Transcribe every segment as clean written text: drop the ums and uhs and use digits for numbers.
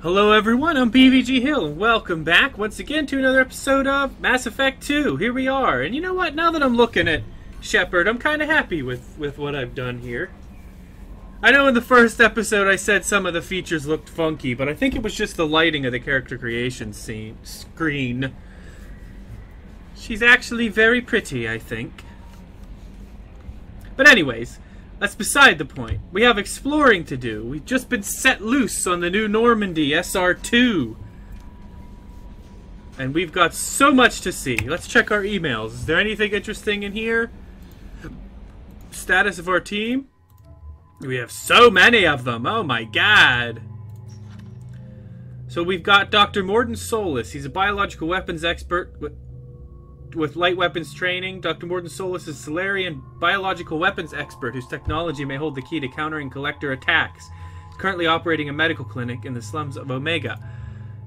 Hello everyone, I'm BVG Hill, and welcome back once again to another episode of Mass Effect 2. Here we are, and you know what? Now that I'm looking at Shepard, I'm kind of happy with what I've done here. I know in the first episode I said some of the features looked funky, but I think it was just the lighting of the character creation screen. She's actually very pretty, I think. But anyways, that's beside the point. We have exploring to do. We've just been set loose on the new Normandy SR2. And we've got so much to see. Let's check our emails. Is there anything interesting in here? Status of our team? We have so many of them. Oh my god. So we've got Dr. Morden Solis. He's a biological weapons expert with light weapons training. Dr. Morden Solis is a Solarian biological weapons expert whose technology may hold the key to countering collector attacks. He's currently operating a medical clinic in the slums of Omega.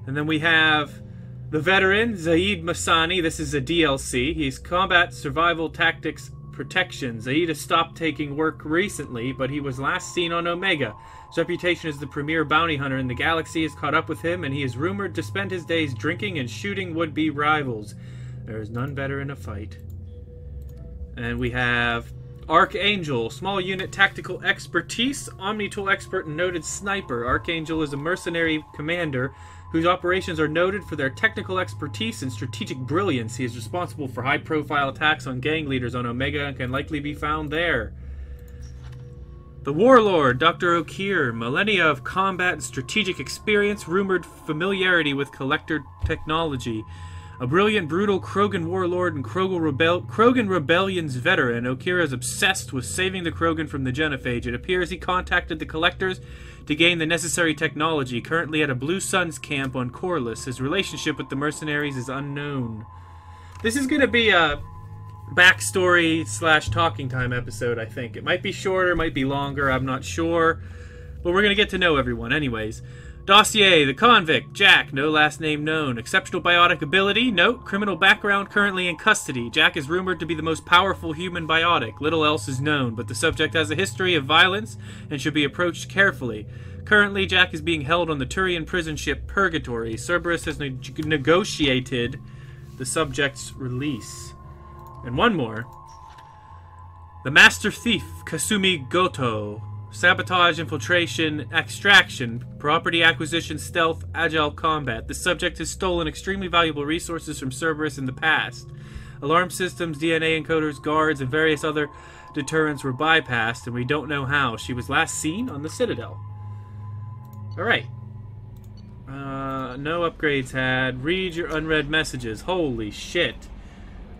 And then we have the veteran, Zaid Masani. This is a DLC. He's combat survival tactics protection. Zaid has stopped taking work recently, but he was last seen on Omega. His reputation as the premier bounty hunter in the galaxy has caught up with him, and he is rumored to spend his days drinking and shooting would-be rivals. There is none better in a fight. And we have Archangel, small unit tactical expertise, omni-tool expert and noted sniper. Archangel is a mercenary commander whose operations are noted for their technical expertise and strategic brilliance. He is responsible for high-profile attacks on gang leaders on Omega and can likely be found there. The Warlord, Dr. O'Keir, millennia of combat and strategic experience, rumored familiarity with collector technology. A brilliant, brutal Krogan warlord and Krogan Rebellion's veteran, O'Keir is obsessed with saving the Krogan from the Genophage. It appears he contacted the Collectors to gain the necessary technology. Currently at a Blue Suns camp on Corliss. His relationship with the mercenaries is unknown. This is going to be a backstory / talking time episode, I think. It might be shorter, might be longer, I'm not sure. But we're going to get to know everyone anyways. Dossier, the convict, Jack, no last name known. Exceptional biotic ability, note, criminal background, currently in custody. Jack is rumored to be the most powerful human biotic. Little else is known, but the subject has a history of violence and should be approached carefully. Currently, Jack is being held on the Turian prison ship Purgatory. Cerberus has negotiated the subject's release. And one more. The Master Thief, Kasumi Goto. Sabotage, infiltration, extraction, property acquisition, stealth, agile combat. The subject has stolen extremely valuable resources from Cerberus in the past. Alarm systems, DNA encoders, guards, and various other deterrents were bypassed, and we don't know how. She was last seen on the Citadel. Alright. No upgrades had. Read your unread messages. Holy shit.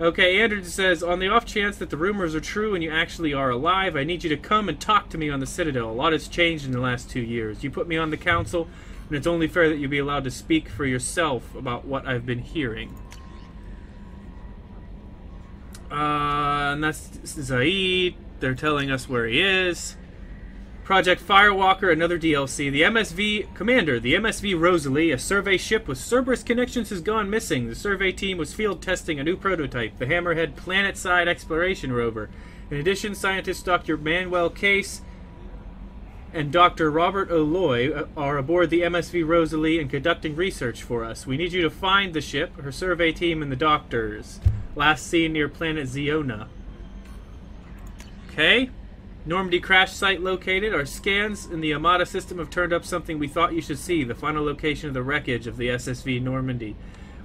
Okay, Andrew says, on the off chance that the rumors are true and you actually are alive, I need you to come and talk to me on the Citadel. A lot has changed in the last 2 years. You put me on the council, and it's only fair that you be allowed to speak for yourself about what I've been hearing. And that's Zaid. They're telling us where he is. Project Firewalker, another DLC. The MSV Commander, the MSV Rosalie, a survey ship with Cerberus connections, has gone missing. The survey team was field testing a new prototype, the Hammerhead planet-side exploration rover. In addition, scientists Dr. Manuel Case and Dr. Robert O'Loy are aboard the MSV Rosalie and conducting research for us. We need you to find the ship, her survey team, and the doctors. Last seen near planet Zeona. Okay. Normandy crash site located. Our scans in the Armada system have turned up something we thought you should see, the final location of the wreckage of the SSV Normandy.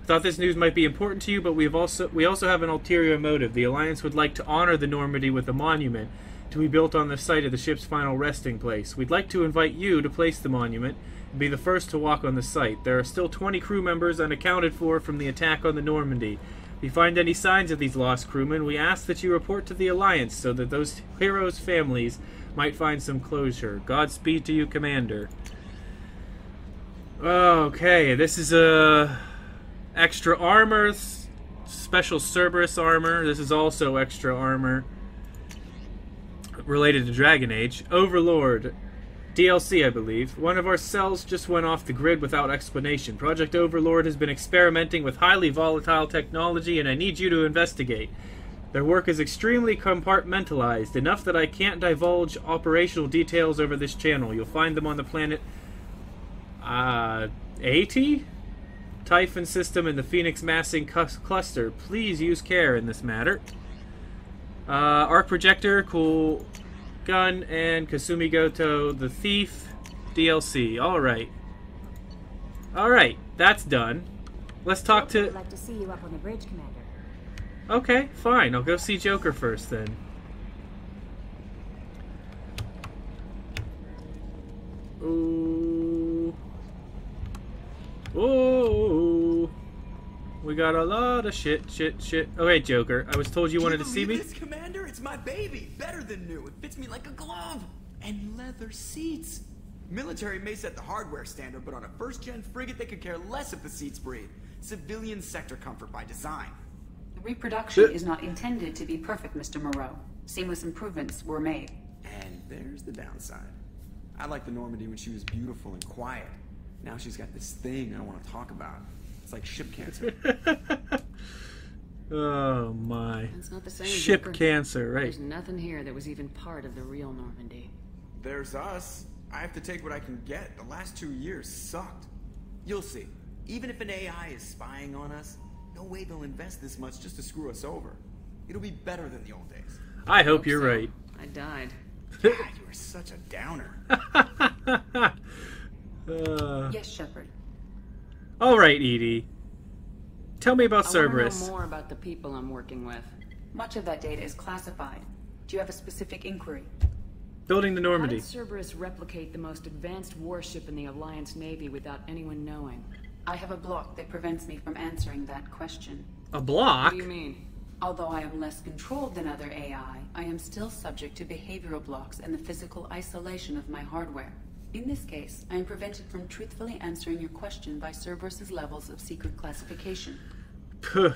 We thought this news might be important to you, but we also have an ulterior motive. The Alliance would like to honor the Normandy with a monument to be built on the site of the ship's final resting place. We'd like to invite you to place the monument and be the first to walk on the site. There are still 20 crew members unaccounted for from the attack on the Normandy. If you find any signs of these lost crewmen, we ask that you report to the Alliance so that those heroes' families might find some closure. Godspeed to you, Commander. Okay, this is extra armor, special Cerberus armor. This is also extra armor related to Dragon Age. Overlord. DLC, I believe. One of our cells just went off the grid without explanation. Project Overlord has been experimenting with highly volatile technology, and I need you to investigate. Their work is extremely compartmentalized, enough that I can't divulge operational details over this channel. You'll find them on the planet AT? Typhon system in the Phoenix massing cluster. Please use care in this matter. Arc projector, cool gun, and Kasumi Goto, the thief, DLC. Alright. Alright, that's done. Let's talk to... I'd like to see you up on the bridge, Commander. Okay, fine. I'll go see Joker first then. Ooh. Ooh. We got a lot of shit. Oh, hey, Joker. I was told you wanted to see me? This, Commander? It's my baby. Better than new. It fits me like a glove. And leather seats. Military may set the hardware standard, but on a first-gen frigate, they could care less if the seats breathe. Civilian sector comfort by design. The reproduction is not intended to be perfect, Mr. Moreau. Seamless improvements were made. And there's the downside. I liked the Normandy when she was beautiful and quiet. Now she's got this thing I want to talk about. It's like ship cancer. Oh my. It's not the same. Ship Joker. cancer, right. There's nothing here that was even part of the real Normandy. There's us. I have to take what I can get. The last 2 years sucked. You'll see. Even if an AI is spying on us, no way they'll invest this much just to screw us over. It'll be better than the old days. I hope you're right. I died. God, you are such a downer. Yes, Shepard. All right, Edie. Tell me about I want Cerberus. to know more about the people I'm working with. Much of that data is classified. Do you have a specific inquiry? Building the How Normandy. did Cerberus replicate the most advanced warship in the Alliance Navy without anyone knowing? I have a block that prevents me from answering that question. A What block? do you mean? Although I am less controlled than other AI, I am still subject to behavioral blocks and the physical isolation of my hardware. In this case, I am prevented from truthfully answering your question by Cerberus's levels of secret classification. Puh.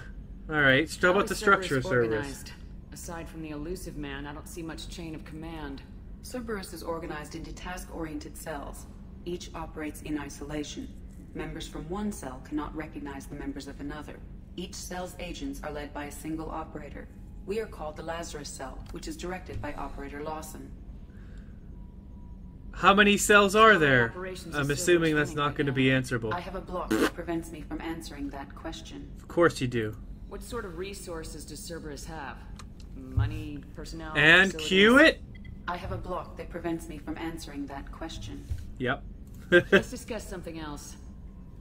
All right. So how about is the structure of Cerberus? organized? Aside from the elusive man, I don't see much chain of command. Cerberus is organized into task-oriented cells. Each operates in isolation. Members from one cell cannot recognize the members of another. Each cell's agents are led by a single operator. We are called the Lazarus cell, which is directed by Operator Lawson. How many cells are there? operations I'm is assuming Cerberus that's running not right going to now? be answerable. I have a block that prevents me from answering that question. Of course you do. What sort of resources does Cerberus have? Money, personnel, And facilities? cue it. I have a block that prevents me from answering that question. Yep. Let's discuss something else.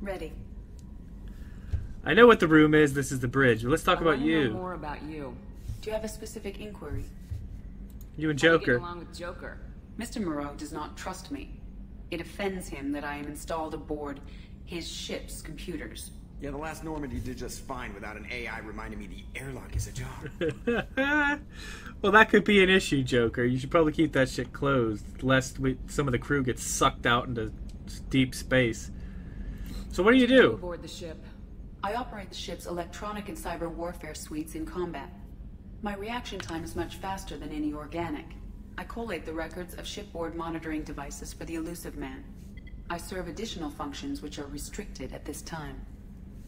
Ready. I know what the room is. This is the bridge. But let's talk I about wanna know you. more about you. Do you have a specific inquiry? You and How do you get Joker. along with Joker? Mr. Moreau does not trust me. It offends him that I am installed aboard his ship's computers. Yeah, the last Normandy did just fine without an AI reminding me the airlock is ajar. Well, that could be an issue, Joker. You should probably keep that shit closed, lest some of the crew gets sucked out into deep space. So what do you do? Aboard the ship. I operate the ship's electronic and cyber warfare suites in combat. My reaction time is much faster than any organic. I collate the records of shipboard monitoring devices for the elusive man. I serve additional functions which are restricted at this time.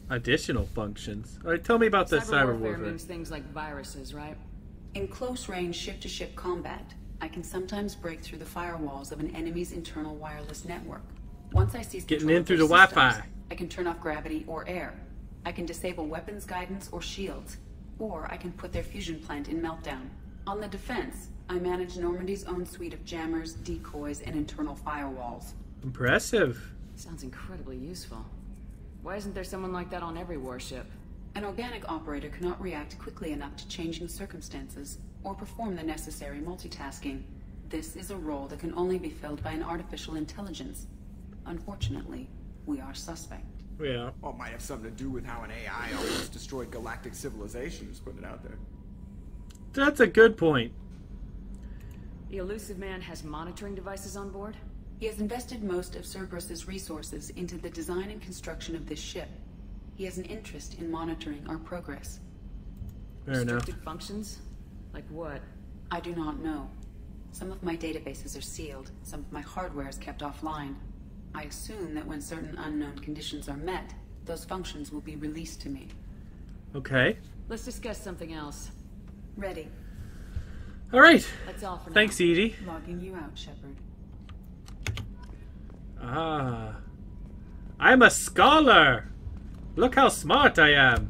Additional functions. All right, tell me about the cyber warfare. means things like viruses, right? In close-range ship-to-ship combat, I can sometimes break through the firewalls of an enemy's internal wireless network. Once I seize Getting control in of through their the Wi-Fi. systems, I can turn off gravity or air. I can disable weapons guidance or shields, or I can put their fusion plant in meltdown. On the defense, I manage Normandy's own suite of jammers, decoys, and internal firewalls. Impressive. Sounds incredibly useful. Why isn't there someone like that on every warship? An organic operator cannot react quickly enough to changing circumstances or perform the necessary multitasking. This is a role that can only be filled by an artificial intelligence. Unfortunately, we are suspect. Yeah. Well, it might have something to do with how an AI almost destroyed galactic civilization, just putting it out there. That's a good point. The elusive man has monitoring devices on board? He has invested most of Cerberus's resources into the design and construction of this ship. He has an interest in monitoring our progress. Fair enough. Restricted functions? Like what? I do not know. Some of my databases are sealed, some of my hardware is kept offline. I assume that when certain unknown conditions are met, those functions will be released to me. Okay. Let's discuss something else. Ready. All right. That's all for now. Thanks, Edie. Logging you out, Shepard. Ah. I'm a scholar! Look how smart I am!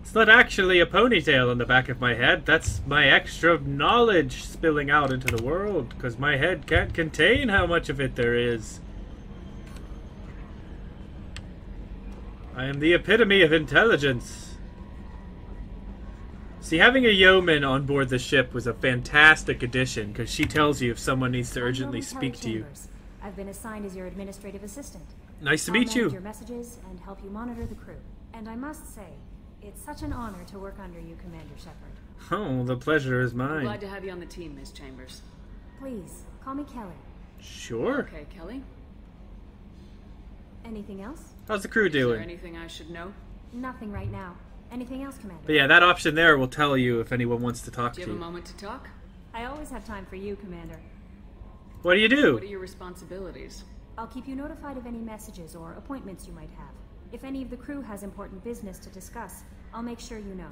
It's not actually a ponytail on the back of my head. That's my extra knowledge spilling out into the world, because my head can't contain how much of it there is. I am the epitome of intelligence. See, having a yeoman on board the ship was a fantastic addition, because she tells you if someone needs to urgently speak to you. I've been assigned as your administrative assistant. Nice to I'll meet manage you. your messages and help you monitor the crew. And I must say, it's such an honor to work under you, Commander Shepard. Oh, the pleasure is mine. Glad to have you on the team, Miss Chambers. Please, call me Kelly. Sure. Okay, Kelly. Anything else? How's the crew Is there doing? anything I should know? Nothing right now. Anything else, Commander? But yeah, that option there will tell you if anyone wants to talk Do you to have a you. moment to talk? I always have time for you, Commander. What do you What do? are your responsibilities? I'll keep you notified of any messages or appointments you might have. If any of the crew has important business to discuss, I'll make sure you know.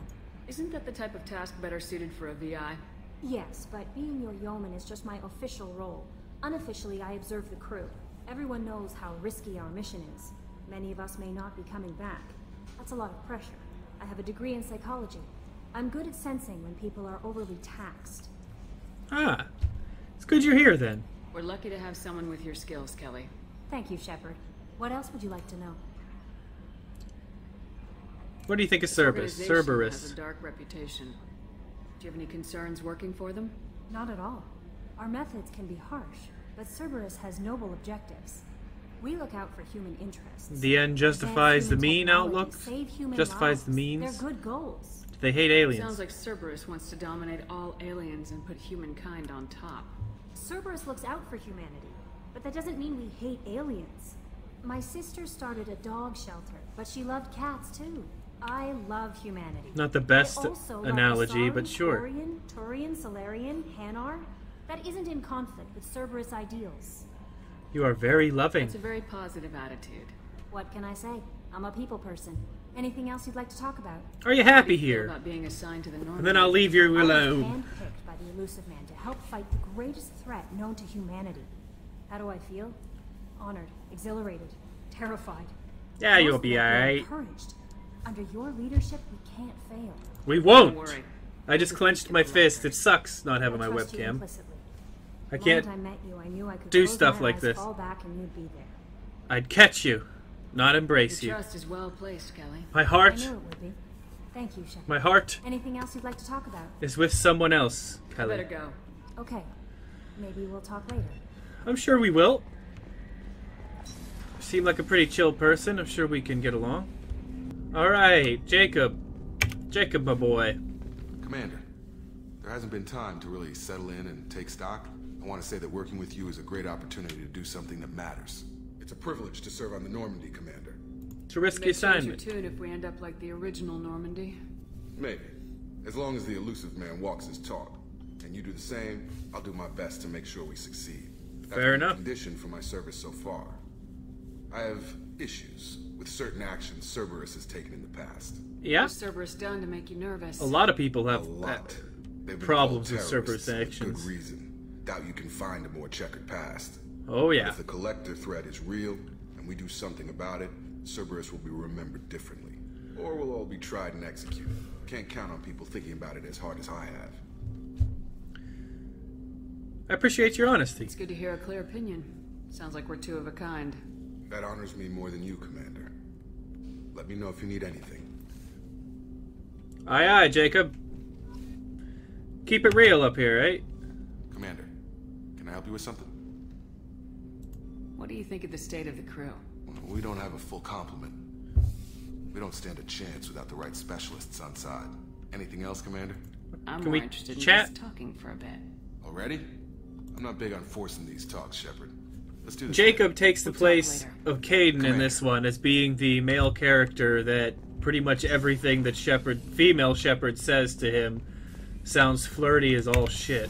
Isn't that the type of task better suited for a VI? Yes, but being your yeoman is just my official role. Unofficially, I observe the crew. Everyone knows how risky our mission is. Many of us may not be coming back. That's a lot of pressure. I have a degree in psychology. I'm good at sensing when people are overly taxed. Ah, it's good you're here then. We're lucky to have someone with your skills, Kelly. Thank you, Shepard. What else would you like to know? What do you think of This Cerberus? organization has Cerberus. a dark reputation. Do you have any concerns working for them? Not at all. Our methods can be harsh, but Cerberus has noble objectives. We look out for human interests. The end justifies the Advance human mean technology, outlook? save human Justifies the lives. means? They're good goals. They hate aliens. Sounds like Cerberus wants to dominate all aliens and put humankind on top. Cerberus looks out for humanity, but that doesn't mean we hate aliens. My sister started a dog shelter, but she loved cats too. I love humanity. Not the best I also love analogy, Asari, but sure. Turian, Solarian, Hanar. That isn't in conflict with Cerberus ideals. You are very loving. It's a very positive attitude. What can I say? I'm a people person. Anything else you'd like to talk about? Are you How do happy you feel here? about being assigned to the Normandy? And then I'll leave you I was alone. handpicked by the Elusive Man to help fight the greatest threat known to humanity. How do I feel? Honored, exhilarated, terrified. Yeah, you'll Mostly be I feel alright. encouraged. Under your leadership, we can't fail. We Don't won't. worry. I just clenched my fist. It sucks not having my trust you webcam. implicitly. I The can't. moment I met you, I knew I could do close stuff my like eyes, this. fall back, and you'd be there. I'd catch you, not embrace Your you. trust is well placed, Kelly. My I heart, knew it would be. Thank you, Shepard. my heart Anything else you'd like to talk about? is with someone else, I better Kelly. go. Okay. Maybe we'll talk later. I'm sure we will. You seem like a pretty chill person. I'm sure we can get along. Alright, Jacob. Jacob, my boy. Commander, there hasn't been time to really settle in and take stock. I want to say that working with you is a great opportunity to do something that matters. It's a privilege to serve on the Normandy, Commander. It's a risky May change your assignment. tune if we end up like the original Normandy. Maybe. As long as the elusive man walks his talk. And you do the same, I'll do my best to make sure we succeed. That's Fair been the enough. condition for my service so far. I have issues with certain actions Cerberus has taken in the past. Yeah, What's Cerberus done to make you nervous? a lot of people A have lot. They've been problems called with Cerberus terrorists for actions. Good reason. Doubt you can find a more checkered past. Oh But yeah. if the collector threat is real, and we do something about it, Cerberus will be remembered differently. Or we'll all be tried and executed. Can't count on people thinking about it as hard as I have. I appreciate your honesty. It's good to hear a clear opinion. Sounds like we're two of a kind. That honors me more than you, Commander. Let me know if you need anything. Aye aye, Jacob. Keep it real up here, eh? Commander, can I help you with something? What do you think of the state of the crew? We don't have a full complement. We don't stand a chance without the right specialists on side. Anything else, Commander? I'm Can more we interested in chat? just talking for a bit. Already? I'm not big on forcing these talks, Shepard. Let's do this. Jacob takes the We'll talk place later. of Caden in Commander. this one as being the male character that pretty much everything that female Shepard says to him sounds flirty as all shit.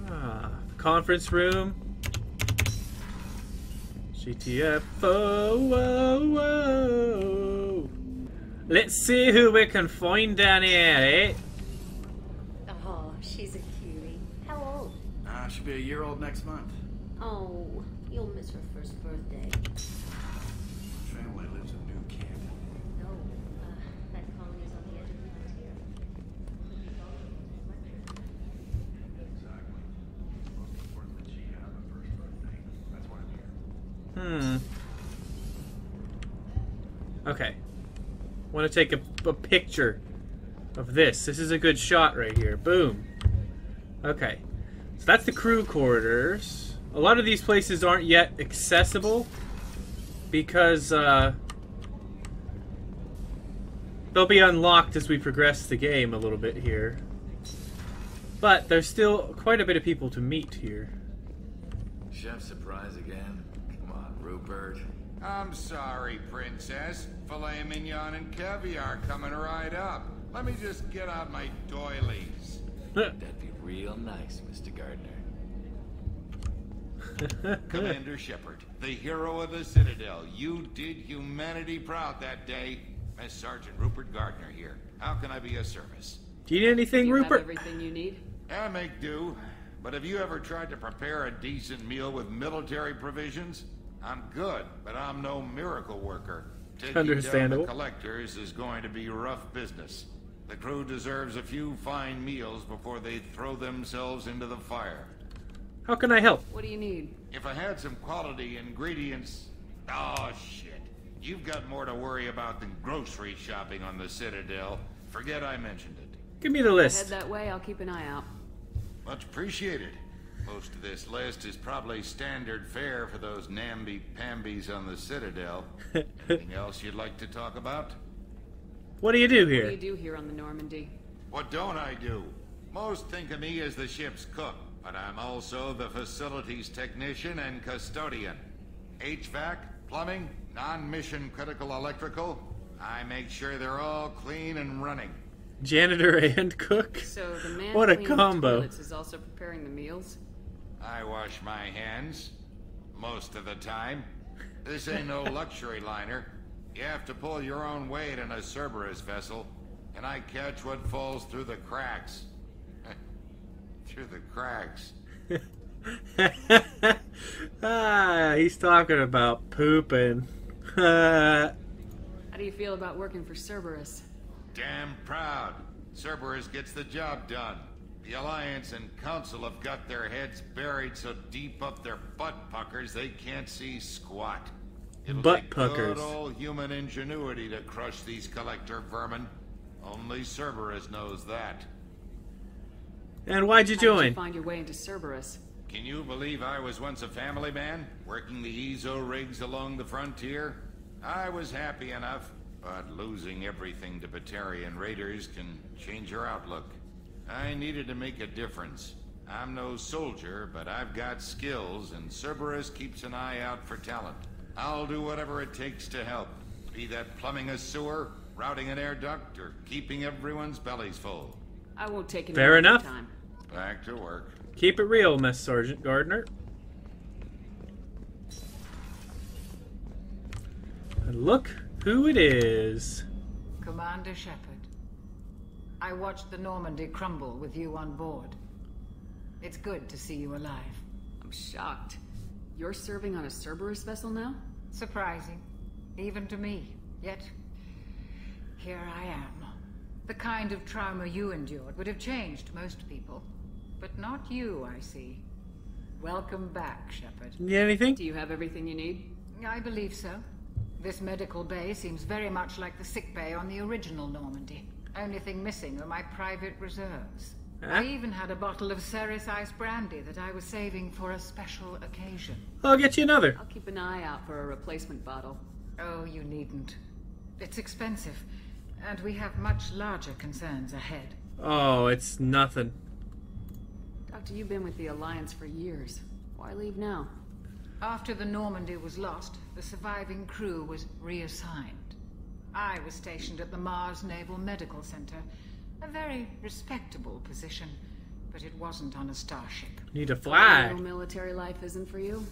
Ah, conference room. GTF. Oh, whoa. Let's see who we can find down here, eh? Oh, she's a cutie. How old? She'll be a year old next month. Oh, You'll miss her first birthday. Family lives in New Camp. No, that colony's on the edge of the frontier. Exactly. Most important that she have a first birthday. That's why I'm here. Okay. Want to take a picture of this. This is a good shot right here. Boom. Okay. So that's the crew quarters. A lot of these places aren't yet accessible because they'll be unlocked as we progress the game a little bit here. But there's still quite a bit of people to meet here. Chef surprise again? Come on, Rupert. I'm sorry, Princess. Filet mignon and caviar coming right up. Let me just get out my doilies. That'd be real nice, Mr. Gardner. Commander Shepard, the hero of the Citadel. You did humanity proud that day. Mass Sergeant Rupert Gardner here. How can I be of service? Do you need anything, Do you Rupert? have everything you need? I make do. But have you ever tried to prepare a decent meal with military provisions? I'm good, but I'm no miracle worker. Taking Understandable. down the collectors is going to be rough business. The crew deserves a few fine meals before they throw themselves into the fire. How can I help? What do you need? If I had some quality ingredients... Oh, shit. You've got more to worry about than grocery shopping on the Citadel. Forget I mentioned it. Give me the Head list. that way, I'll keep an eye out. Much appreciated. Most of this list is probably standard fare for those namby-pambies on the Citadel. Anything else you'd like to talk about? What do you do What do you here? do here on the Normandy? What don't I do? Most think of me as the ship's cook, but I'm also the facilities technician and custodian. HVAC, plumbing, non-mission critical electrical. I make sure they're all clean and running. Janitor and cook? So the man What a cleaning combo. the toilets is also preparing the meals? I wash my hands. Most of the time. This ain't no luxury liner. You have to pull your own weight in a Cerberus vessel, and I catch what falls through the cracks. Through the cracks. He's talking about pooping. How do you feel about working for Cerberus? Damn proud. Cerberus gets the job done. The Alliance and Council have got their heads buried so deep up their butt puckers they can't see squat. It'll Butt take puckers. good old human ingenuity to crush these collector vermin. Only Cerberus knows that. And why'd you How did you join? find your way into Cerberus? Can you believe I was once a family man, working the EZO rigs along the frontier? I was happy enough, but losing everything to Batarian raiders can change your outlook. I needed to make a difference. I'm no soldier, but I've got skills, and Cerberus keeps an eye out for talent. I'll do whatever it takes to help, be that plumbing a sewer, routing an air duct, or keeping everyone's bellies full. I won't take any Fair more of your enough. time. Back to work. Keep it real, Mess Sergeant Gardner. And look who it is. Commander Shepard. I watched the Normandy crumble with you on board. It's good to see you alive. I'm shocked. You're serving on a Cerberus vessel now? Surprising, even to me. Yet, here I am. The kind of trauma you endured would have changed most people. But not you, I see. Welcome back, Shepard. Need anything? Do you have everything you need? I believe so. This medical bay seems very much like the sick bay on the original Normandy. Only thing missing are my private reserves. I even had a bottle of Ceres Ice brandy that I was saving for a special occasion. I'll get you another. I'll keep an eye out for a replacement bottle. Oh, you needn't. It's expensive, and we have much larger concerns ahead. Oh, it's nothing. Doctor, you've been with the Alliance for years. Why leave now? After the Normandy was lost, the surviving crew was reassigned. I was stationed at the Mars Naval Medical Center. A very respectable position, but it wasn't on a starship. Need a No flag. military life isn't for you?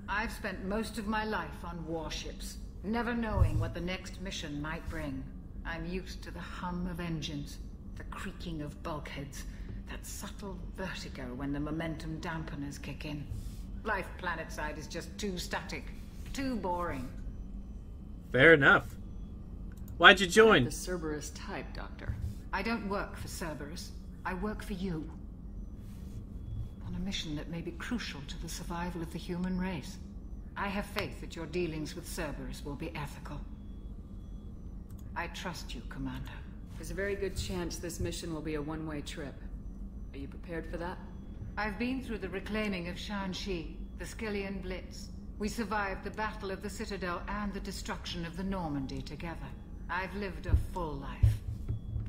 I've spent most of my life on warships, never knowing what the next mission might bring. I'm used to the hum of engines, the creaking of bulkheads, that subtle vertigo when the momentum dampeners kick in. Life planetside is just too static. Too boring. Fair enough. Why'd you join? The Cerberus type, Doctor. I don't work for Cerberus. I work for you. On a mission that may be crucial to the survival of the human race. I have faith that your dealings with Cerberus will be ethical. I trust you, Commander. There's a very good chance this mission will be a one-way trip. Are you prepared for that? I've been through the reclaiming of Shanxi, the Skillian Blitz. We survived the Battle of the Citadel and the destruction of the Normandy together. I've lived a full life.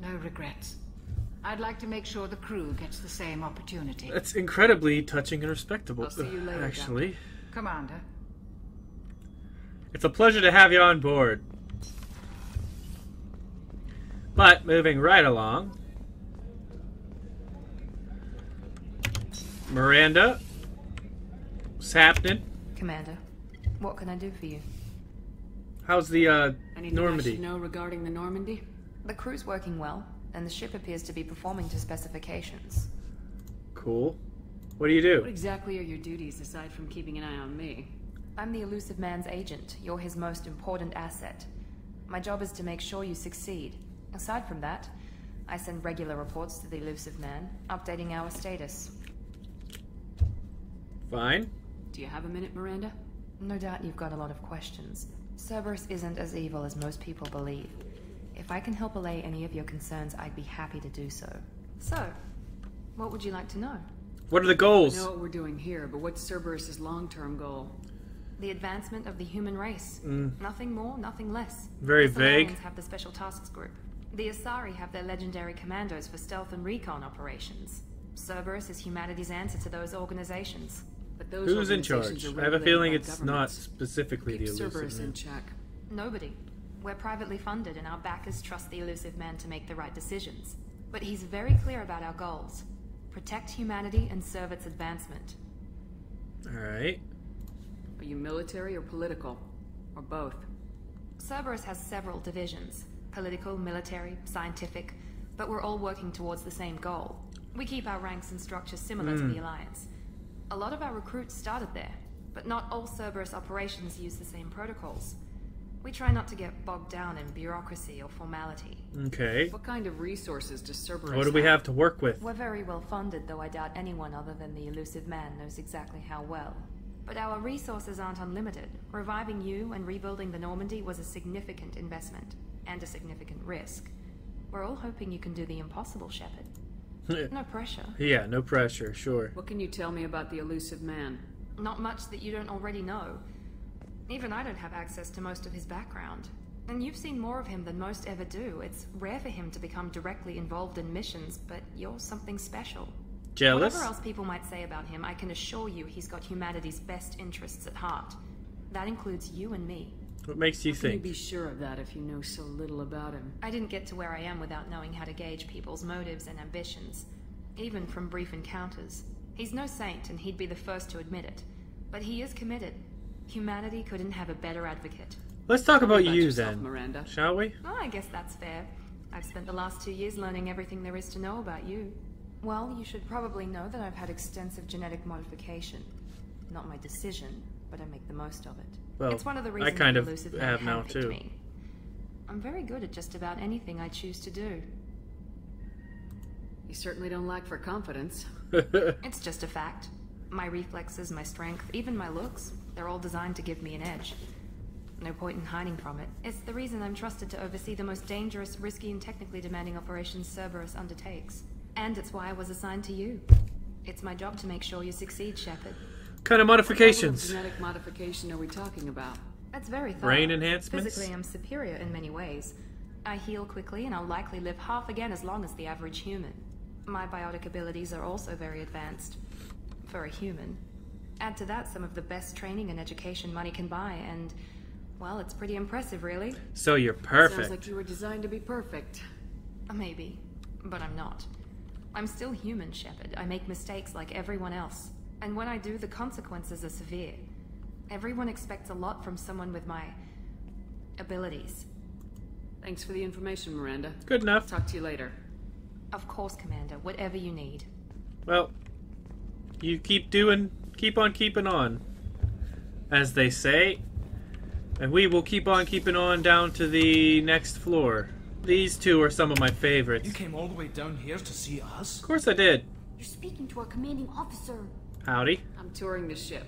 No regrets. I'd like to make sure the crew gets the same opportunity. That's incredibly touching and respectable. I'll see you later, actually. Doctor. Commander. It's a pleasure to have you on board. But, moving right along. Miranda. What's happening? Commander, what can I do for you? How's the, Anything Normandy? I should know regarding the Normandy? The crew's working well, and the ship appears to be performing to specifications. Cool. What do you do? What exactly are your duties aside from keeping an eye on me? I'm the elusive man's agent. You're his most important asset. My job is to make sure you succeed. Aside from that, I send regular reports to the elusive man, updating our status. Fine. Do you have a minute, Miranda? No doubt you've got a lot of questions. Cerberus isn't as evil as most people believe. If I can help allay any of your concerns, I'd be happy to do so. So, what would you like to know? What are the I goals? know what we're doing here, but what's Cerberus's long-term goal? The advancement of the human race. Nothing more, nothing less. Very the vague. Solarians have the Special Tasks Group. The Asari have their legendary commandos for stealth and recon operations. Cerberus is humanity's answer to those organizations. But those Who's in organizations charge? are I have a regulated feeling by it's not governments. specifically Keep the Cerberus elusive in man. check. Nobody. We're privately funded and our backers trust the elusive man to make the right decisions. But he's very clear about our goals. Protect humanity and serve its advancement. Alright. Are you military or political? Or both? Cerberus has several divisions. Political, military, scientific. But we're all working towards the same goal. We keep our ranks and structure similar to the Alliance. A lot of our recruits started there, but not all Cerberus operations use the same protocols. We try not to get bogged down in bureaucracy or formality. Okay. What kind of resources does Cerberus What do we have to work with? We're very well funded, though I doubt anyone other than the elusive man knows exactly how well. But our resources aren't unlimited. Reviving you and rebuilding the Normandy was a significant investment, and a significant risk. We're all hoping you can do the impossible, Shepard. No pressure. Yeah, no pressure, sure. What can you tell me about the elusive man? Not much that you don't already know. Even I don't have access to most of his background. And you've seen more of him than most ever do. It's rare for him to become directly involved in missions, but you're something special. Jealous? Whatever else people might say about him, I can assure you he's got humanity's best interests at heart. That includes you and me. What makes you How can you think? be sure of that if you know so little about him? I didn't get to where I am without knowing how to gauge people's motives and ambitions, even from brief encounters. He's no saint, and he'd be the first to admit it. But he is committed. Humanity couldn't have a better advocate. Let's talk about you yourself, then, Miranda. shall we? Oh, I guess that's fair. I've spent the last 2 years learning everything there is to know about you. Well, you should probably know that I've had extensive genetic modification. Not my decision, but I make the most of it. Well, it's one of the I reasons kind the of elusive man have now handpicked too. me. I'm very good at just about anything I choose to do. You certainly don't lack for confidence. It's just a fact. My reflexes, my strength, even my looks, they're all designed to give me an edge. No point in hiding from it. It's the reason I'm trusted to oversee the most dangerous, risky, and technically demanding operations Cerberus undertakes. And it's why I was assigned to you. It's my job to make sure you succeed, Shepard. Kind of What level modifications? of genetic modification are we talking about? That's very thorough. Brain enhancements? Physically, I'm superior in many ways. I heal quickly, and I'll likely live half again as long as the average human. My biotic abilities are also very advanced. For a human. Add to that some of the best training and education money can buy, and, well, it's pretty impressive, really. So you're Sounds perfect. like you were designed to be perfect. Maybe, but I'm not. I'm still human, Shepard. I make mistakes like everyone else. And when I do, the consequences are severe. Everyone expects a lot from someone with my abilities. Thanks for the information, Miranda. Good enough. Talk to you later. Of course, Commander, whatever you need. Well, you keep doing Keep on keeping on, as they say. And we will keep on keeping on down to the next floor. These two are some of my favorites. You came all the way down here to see us? Of course I did. You're speaking to our commanding officer. Howdy. I'm touring the ship,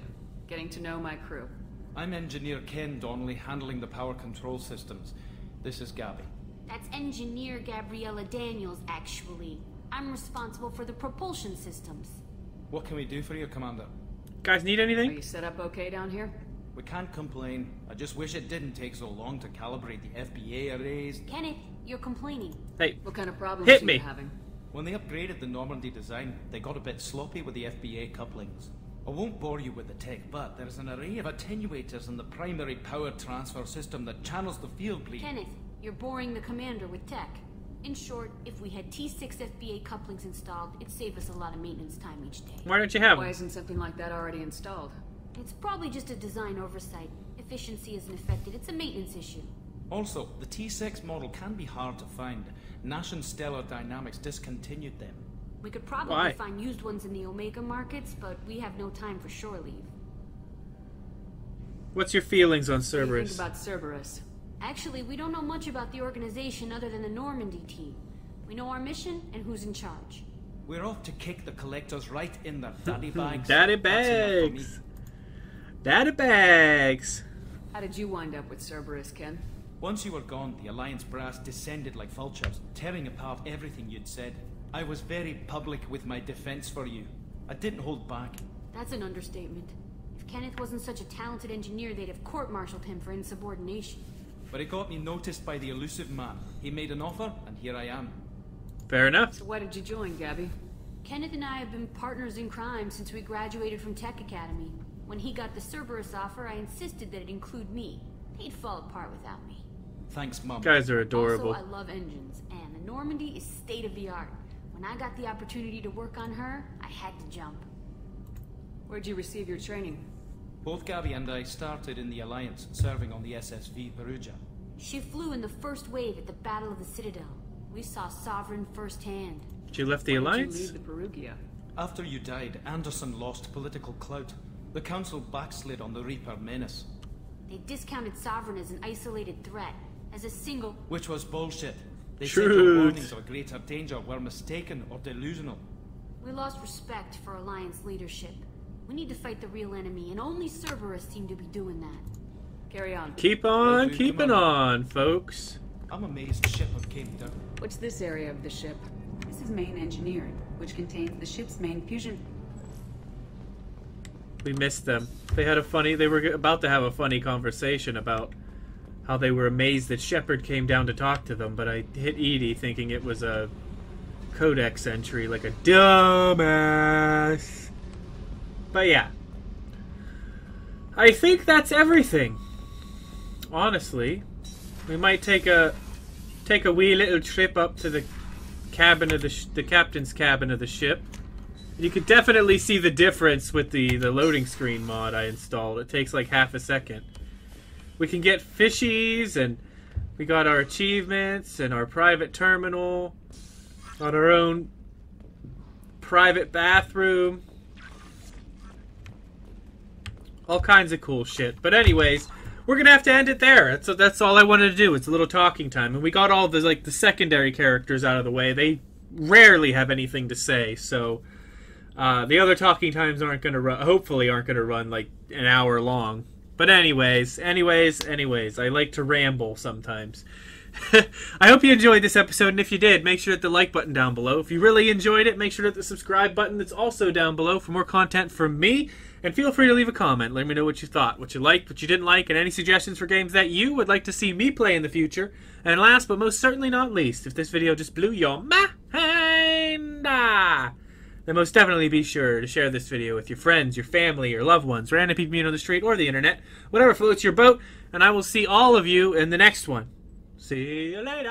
getting to know my crew. I'm Engineer Ken Donnelly, handling the power control systems. This is Gabby. That's Engineer Gabriela Daniels, actually. I'm responsible for the propulsion systems. What can we do for you, Commander? Guys, need Are anything? you set up okay down here? We can't complain. I just wish it didn't take so long to calibrate the FBA arrays. Kenneth, you're complaining. Hey, What kind of problems hit are me. you having? When they upgraded the Normandy design, they got a bit sloppy with the FBA couplings. I won't bore you with the tech, but there's an array of attenuators in the primary power transfer system that channels the field bleed. Kenneth, you're boring the commander with tech. In short, if we had T6 FBA couplings installed, it'd save us a lot of maintenance time each day. why don't you have Why them? isn't something like that already installed? It's probably just a design oversight. Efficiency isn't affected. It's a maintenance issue. Also, the T6 model can be hard to find. Nash and Stellar Dynamics discontinued them. We could probably Why? find used ones in the Omega markets, but we have no time for shore leave. What's your feelings on What do you think Cerberus? about Cerberus? Actually, we don't know much about the organization other than the Normandy team. We know our mission and who's in charge. We're off to kick the collectors right in their daddy bags. Daddy That's enough for me. bags. Daddy bags. How did you wind up with Cerberus, Ken? Once you were gone, the Alliance brass descended like vultures, tearing apart everything you'd said. I was very public with my defense for you. I didn't hold back. That's an understatement. If Kenneth wasn't such a talented engineer, they'd have court-martialed him for insubordination. But it got me noticed by the elusive man. He made an offer, and here I am. Fair enough. So why did you join, Gabby? Kenneth and I have been partners in crime since we graduated from Tech Academy. When he got the Cerberus offer, I insisted that it include me. He'd fall apart without me. Thanks, Mum. Guys are adorable. Also, I love engines, and the Normandy is state-of-the-art. When I got the opportunity to work on her, I had to jump. Where'd you receive your training? Both Gabby and I started in the Alliance, serving on the SSV Perugia. She flew in the first wave at the Battle of the Citadel. We saw Sovereign firsthand. She left the Why did Alliance? you leave the Perugia? After you died, Anderson lost political clout. The Council backslid on the Reaper menace. They discounted Sovereign as an isolated threat, as a single... Which was bullshit. They said Truth. your warnings of a greater danger were mistaken or delusional. We lost respect for Alliance leadership. We need to fight the real enemy, and only Cerberus seem to be doing that. Carry on. Keep on keeping on, folks. I'm amazed Shepard came down. What's this area of the ship? This is main engineering, which contains the ship's main fusion. We missed them. They were about to have a funny conversation about how they were amazed that Shepard came down to talk to them, but I hit Edie thinking it was a codex entry, like a dumbass. But yeah. I think that's everything. Honestly. We might take a wee little trip up to the cabin of the captain's cabin of the ship. You could definitely see the difference with the loading screen mod I installed. It takes like half a second. We can get fishies, and we got our achievements and our private terminal. Got our own private bathroom. All kinds of cool shit. But anyways, we're gonna have to end it there. That's all I wanted to do. It's a little talking time, and we got all the secondary characters out of the way. They rarely have anything to say, so the other talking times hopefully aren't gonna run like an hour long. But anyways, I like to ramble sometimes. I hope you enjoyed this episode, and if you did, make sure to hit the like button down below. If you really enjoyed it, make sure to hit the subscribe button that's also down below for more content from me. And feel free to leave a comment. Let me know what you thought, what you liked, what you didn't like, and any suggestions for games that you would like to see me play in the future. And last but most certainly not least, if this video just blew your mind, then most definitely be sure to share this video with your friends, your family, your loved ones, random people you meet on the street or the internet, whatever floats your boat, and I will see all of you in the next one. See you later.